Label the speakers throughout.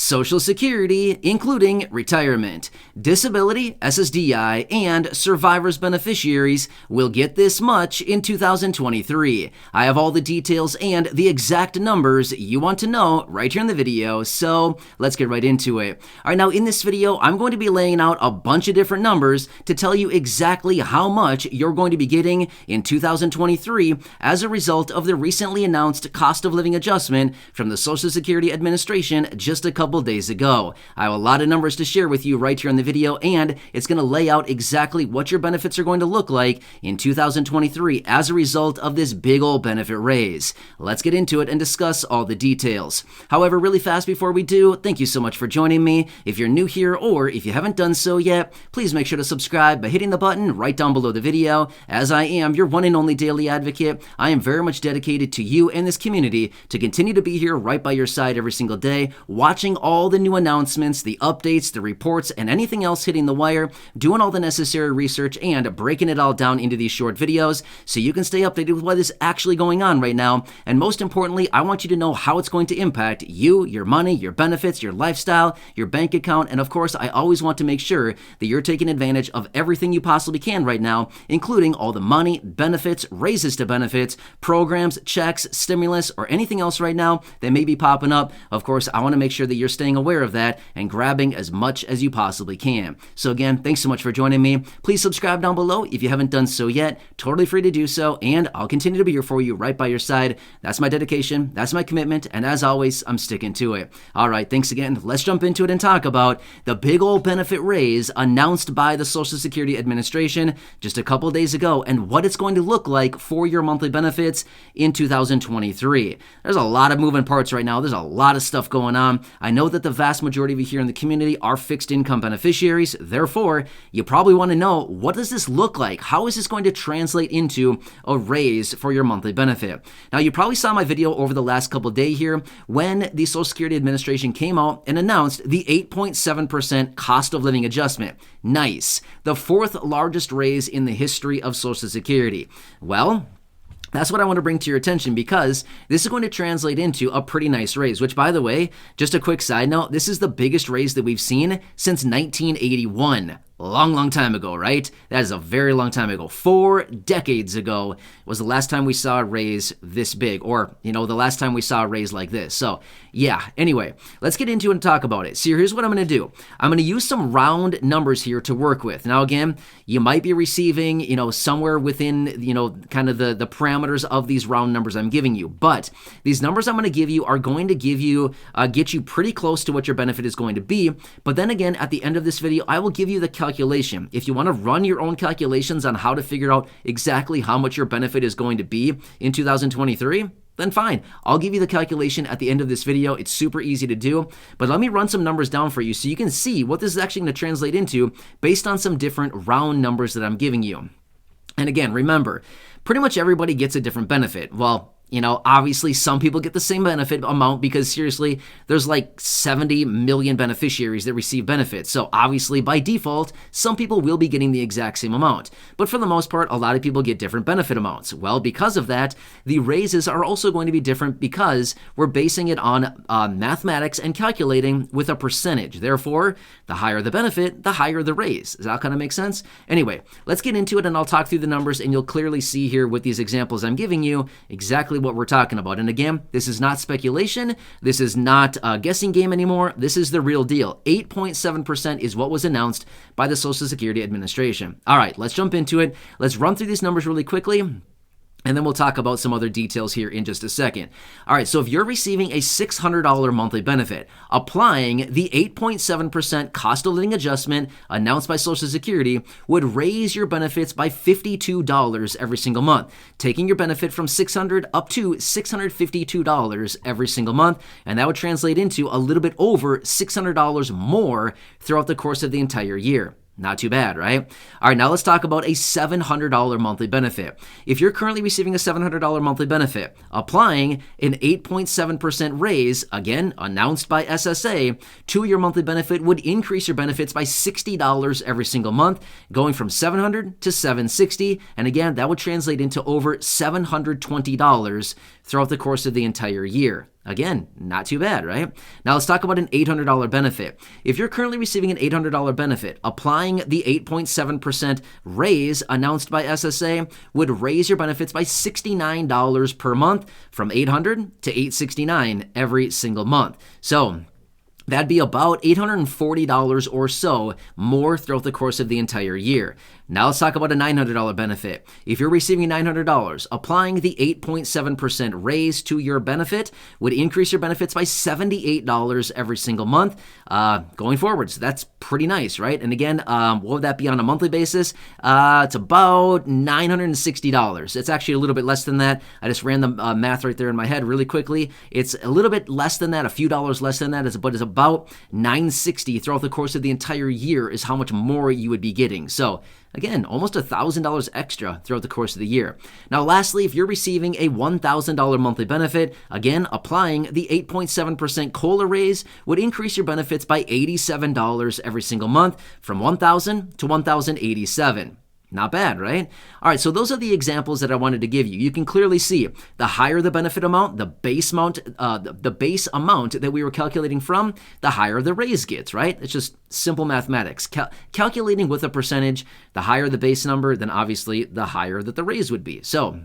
Speaker 1: Social Security, including retirement, disability, SSDI, and survivors beneficiaries will get this much in 2023. I have all the details and the exact numbers you want to know right here in the video, so let's get right into it. All right, now in this video, I'm going to be laying out a bunch of different numbers to tell you exactly how much you're going to be getting in 2023 as a result of the recently announced cost of living adjustment from the Social Security Administration just a couple days ago. I have a lot of numbers to share with you right here in the video, and it's going to lay out exactly what your benefits are going to look like in 2023 as a result of this big old benefit raise. Let's get into it and discuss all the details. However, really fast before we do, thank you so much for joining me. If you're new here or if you haven't done so yet, please make sure to subscribe by hitting the button right down below the video. As I am your one and only daily advocate, I am very much dedicated to you and this community to continue to be here right by your side every single day, watching all the new announcements, the updates, the reports, and anything else hitting the wire, doing all the necessary research, and breaking it all down into these short videos so you can stay updated with what is actually going on right now. And most importantly, I want you to know how it's going to impact you, your money, your benefits, your lifestyle, your bank account, and of course, I always want to make sure that you're taking advantage of everything you possibly can right now, including all the money, benefits, raises to benefits, programs, checks, stimulus, or anything else right now that may be popping up. Of course, I want to make sure that you're staying aware of that and grabbing as much as you possibly can. So again, thanks so much for joining me. Please subscribe down below if you haven't done so yet. Totally free to do so, and I'll continue to be here for you right by your side. That's my dedication, that's my commitment, and as always, I'm sticking to it. All right, thanks again. Let's jump into it and talk about the big old benefit raise announced by the Social Security Administration just a couple days ago and what it's going to look like for your monthly benefits in 2023. There's a lot of moving parts right now. There's a lot of stuff going on. I know that the vast majority of you here in the community are fixed income beneficiaries. Therefore, you probably want to know, what does this look like? How is this going to translate into a raise for your monthly benefit? Now, you probably saw my video over the last couple days here when the Social Security Administration came out and announced the 8.7% cost of living adjustment. Nice. The fourth largest raise in the history of Social Security. Well, that's what I want to bring to your attention because this is going to translate into a pretty nice raise, which, by the way, just a quick side note, this is the biggest raise that we've seen since 1981. Long time ago, right? That is a very long time ago. 4 decades ago was the last time we saw a raise this big, or, the last time we saw a raise like this. So, yeah, anyway, let's get into it and talk about it. So here's what I'm going to do. I'm going to use some round numbers here to work with. Now, again, you might be receiving, somewhere within, kind of the parameters of these round numbers I'm giving you. But these numbers I'm going to give you are going to give you, get you pretty close to what your benefit is going to be. But then again, at the end of this video, I will give you the calculation. If you want to run your own calculations on how to figure out exactly how much your benefit is going to be in 2023, then fine. I'll give you the calculation at the end of this video. It's super easy to do, but let me run some numbers down for you so you can see what this is actually going to translate into based on some different round numbers that I'm giving you. And again, remember, pretty much everybody gets a different benefit. Well, obviously some people get the same benefit amount because seriously, there's like 70 million beneficiaries that receive benefits. So obviously by default, some people will be getting the exact same amount. But for the most part, a lot of people get different benefit amounts. Well, because of that, the raises are also going to be different because we're basing it on mathematics and calculating with a percentage. Therefore, the higher the benefit, the higher the raise. Does that kind of make sense? Anyway, let's get into it and I'll talk through the numbers and you'll clearly see here with these examples I'm giving you exactly what we're talking about. And again, this is not speculation. This is not a guessing game anymore. This is the real deal. 8.7% is what was announced by the Social Security Administration. All right, let's jump into it. Let's run through these numbers really quickly, and then we'll talk about some other details here in just a second. All right, so if you're receiving a $600 monthly benefit, applying the 8.7% cost of living adjustment announced by Social Security would raise your benefits by $52 every single month, taking your benefit from $600 up to $652 every single month, and that would translate into a little bit over $600 more throughout the course of the entire year. Not too bad, right? All right, now let's talk about a $700 monthly benefit. If you're currently receiving a $700 monthly benefit, applying an 8.7% raise, again, announced by SSA, to your monthly benefit would increase your benefits by $60 every single month, going from $700 to $760. And again, that would translate into over $720 throughout the course of the entire year. Again, not too bad, right? Now let's talk about an $800 benefit. If you're currently receiving an $800 benefit, applying the 8.7% raise announced by SSA would raise your benefits by $69 per month from $800 to $869 every single month. So that'd be about $840 or so more throughout the course of the entire year. Now let's talk about a $900 benefit. If you're receiving $900, applying the 8.7% raise to your benefit would increase your benefits by $78 every single month going forward. So that's pretty nice, right? And again, what would that be on a monthly basis? It's about $960. It's actually a little bit less than that. I just ran the math right there in my head really quickly. It's a little bit less than that, a few dollars less than that, but it's about $960 throughout the course of the entire year is how much more you would be getting. So again, almost $1,000 extra throughout the course of the year. Now, lastly, if you're receiving a $1,000 monthly benefit, again, applying the 8.7% COLA raise would increase your benefits by $87 every single month from $1,000 to $1,087. Not bad, right? All right, so those are the examples that I wanted to give you. You can clearly see the higher the benefit amount, the base amount that we were calculating from, the higher the raise gets, right? It's just simple mathematics. Calculating with a percentage, the higher the base number, then obviously the higher that the raise would be. So,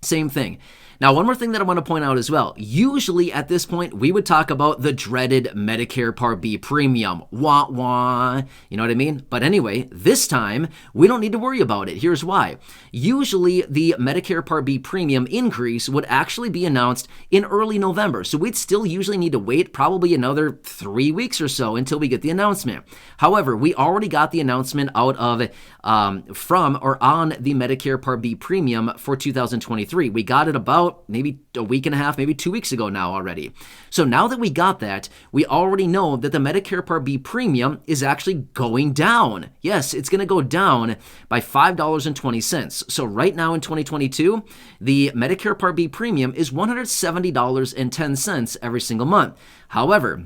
Speaker 1: same thing. Now, one more thing that I want to point out as well. Usually at this point, we would talk about the dreaded Medicare Part B premium. Wah, wah. You know what I mean? But anyway, this time, we don't need to worry about it. Here's why. Usually, the Medicare Part B premium increase would actually be announced in early November. So we'd still usually need to wait probably another 3 weeks or so until we get the announcement. However, we already got the announcement out of on the Medicare Part B premium for 2023. We got it about maybe a week and a half, maybe 2 weeks ago now already. So now that we got that, we already know that the Medicare Part B premium is actually going down. Yes, it's going to go down by $5.20. So right now in 2022, the Medicare Part B premium is $170.10 every single month. However,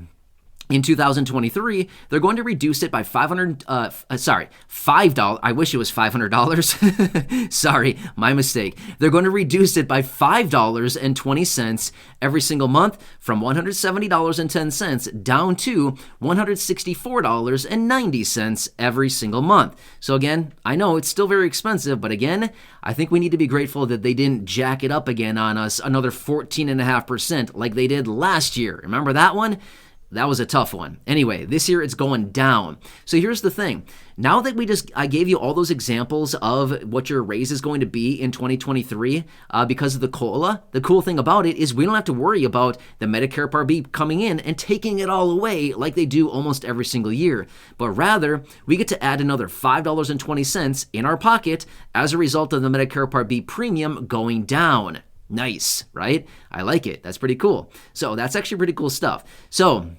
Speaker 1: in 2023, they're going to reduce it by $5. I wish it was $500. Sorry, my mistake. They're going to reduce it by $5.20 every single month from $170.10 down to $164.90 every single month. So again, I know it's still very expensive, but again, I think we need to be grateful that they didn't jack it up again on us another 14.5% like they did last year. Remember that one? That was a tough one. Anyway, this year it's going down. So here's the thing. Now that I gave you all those examples of what your raise is going to be in 2023 because of the COLA, the cool thing about it is we don't have to worry about the Medicare Part B coming in and taking it all away like they do almost every single year. But rather, we get to add another $5.20 in our pocket as a result of the Medicare Part B premium going down. Nice, right? I like it. That's pretty cool. So that's actually pretty cool stuff. So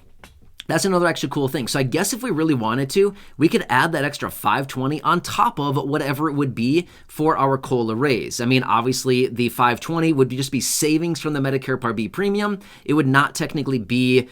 Speaker 1: that's another extra cool thing. So I guess if we really wanted to, we could add that extra $5.20 on top of whatever it would be for our COLA raise. I mean, obviously the $5.20 would just be savings from the Medicare Part B premium. It would not technically be,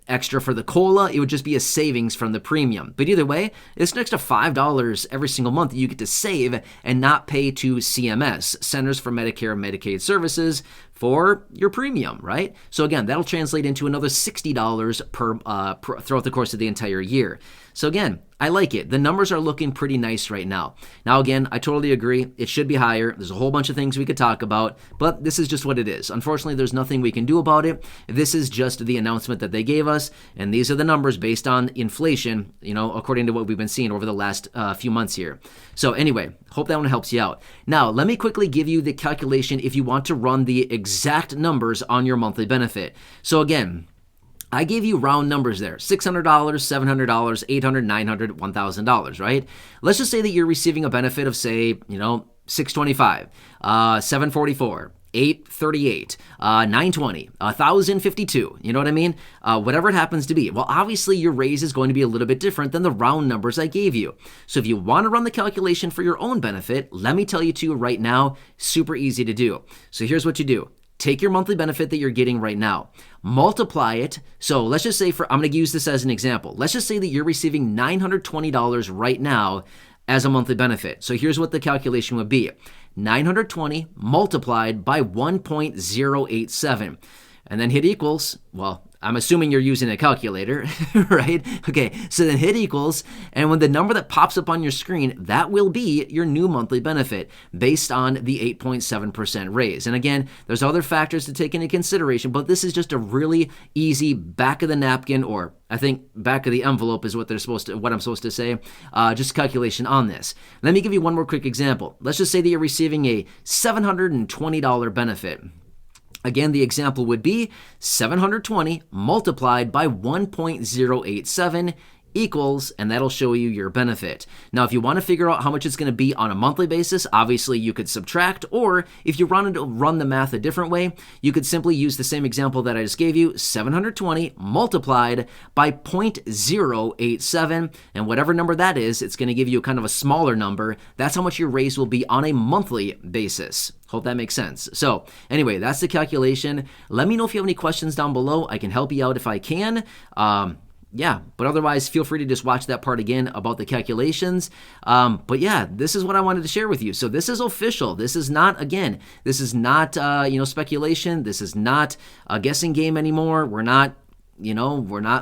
Speaker 1: extra for the COLA. It would just be a savings from the premium. But either way, it's an extra $5 every single month that you get to save and not pay to CMS, Centers for Medicare and Medicaid Services, for your premium, right? So again, that'll translate into another $60 throughout the course of the entire year. So again, I like it. The numbers are looking pretty nice right now. Now again, I totally agree. It should be higher. There's a whole bunch of things we could talk about, but this is just what it is. Unfortunately, there's nothing we can do about it. This is just the announcement that they gave us, and these are the numbers based on inflation, according to what we've been seeing over the last few months here. So anyway, hope that one helps you out. Now, let me quickly give you the calculation if you want to run the exact numbers on your monthly benefit. So again, I gave you round numbers there, $600, $700, $800, $900, $1,000, right? Let's just say that you're receiving a benefit of, say, $625, $744, $838, $920, $1,052, you know what I mean? Whatever it happens to be. Well, obviously your raise is going to be a little bit different than the round numbers I gave you. So if you want to run the calculation for your own benefit, let me tell you to right now, super easy to do. So here's what you do. Take your monthly benefit that you're getting right now, multiply it. So let's just say I'm going to use this as an example. Let's just say that you're receiving $920 right now as a monthly benefit. So here's what the calculation would be. 920 multiplied by 1.087. And then hit equals, well, I'm assuming you're using a calculator, right? Okay, so then hit equals, and when the number that pops up on your screen, that will be your new monthly benefit based on the 8.7% raise. And again, there's other factors to take into consideration, but this is just a really easy back of the napkin, or I think back of the envelope is what I'm supposed to say, just calculation on this. Let me give you one more quick example. Let's just say that you're receiving a $720 benefit. Again, the example would be 720 multiplied by 1.087 equals, and that'll show you your benefit. Now, if you want to figure out how much it's going to be on a monthly basis, obviously you could subtract, or if you wanted to run the math a different way, you could simply use the same example that I just gave you, 720 multiplied by 0.087, and whatever number that is, it's going to give you kind of a smaller number. That's how much your raise will be on a monthly basis. Hope that makes sense. So anyway, that's the calculation. Let me know if you have any questions down below. I can help you out if I can. Yeah, but otherwise, feel free to just watch that part again about the calculations. But yeah, this is what I wanted to share with you. So this is official. This is not, again, this is not, speculation. This is not a guessing game anymore. We're not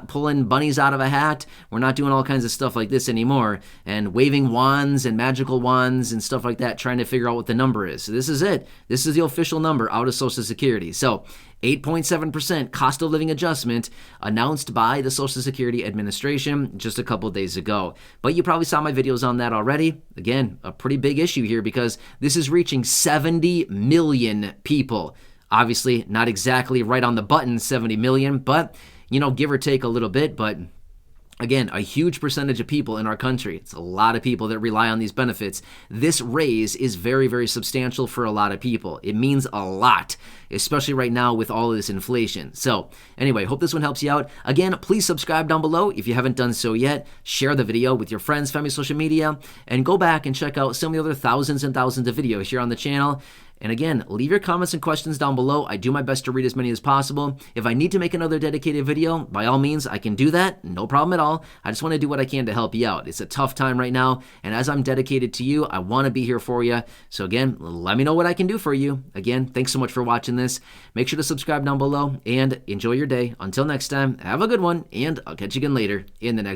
Speaker 1: pulling bunnies out of a hat. We're not doing all kinds of stuff like this anymore and waving wands and magical wands and stuff like that, trying to figure out what the number is. So this is it. This is the official number out of Social Security. So 8.7% cost of living adjustment announced by the Social Security Administration just a couple days ago. But you probably saw my videos on that already. Again, a pretty big issue here because this is reaching 70 million people. Obviously, not exactly right on the button, 70 million, but give or take a little bit, but again, a huge percentage of people in our country. It's a lot of people that rely on these benefits. This raise is very, very substantial for a lot of people. It means a lot, especially right now with all of this inflation. So anyway, hope this one helps you out. Again, please subscribe down below if you haven't done so yet. Share the video with your friends, family, social media, and go back and check out some of the other thousands and thousands of videos here on the channel. And again, leave your comments and questions down below. I do my best to read as many as possible. If I need to make another dedicated video, by all means, I can do that. No problem at all. I just want to do what I can to help you out. It's a tough time right now, and as I'm dedicated to you, I want to be here for you. So again, let me know what I can do for you. Again, thanks so much for watching this. Make sure to subscribe down below, and enjoy your day. Until next time, have a good one, and I'll catch you again later in the next video.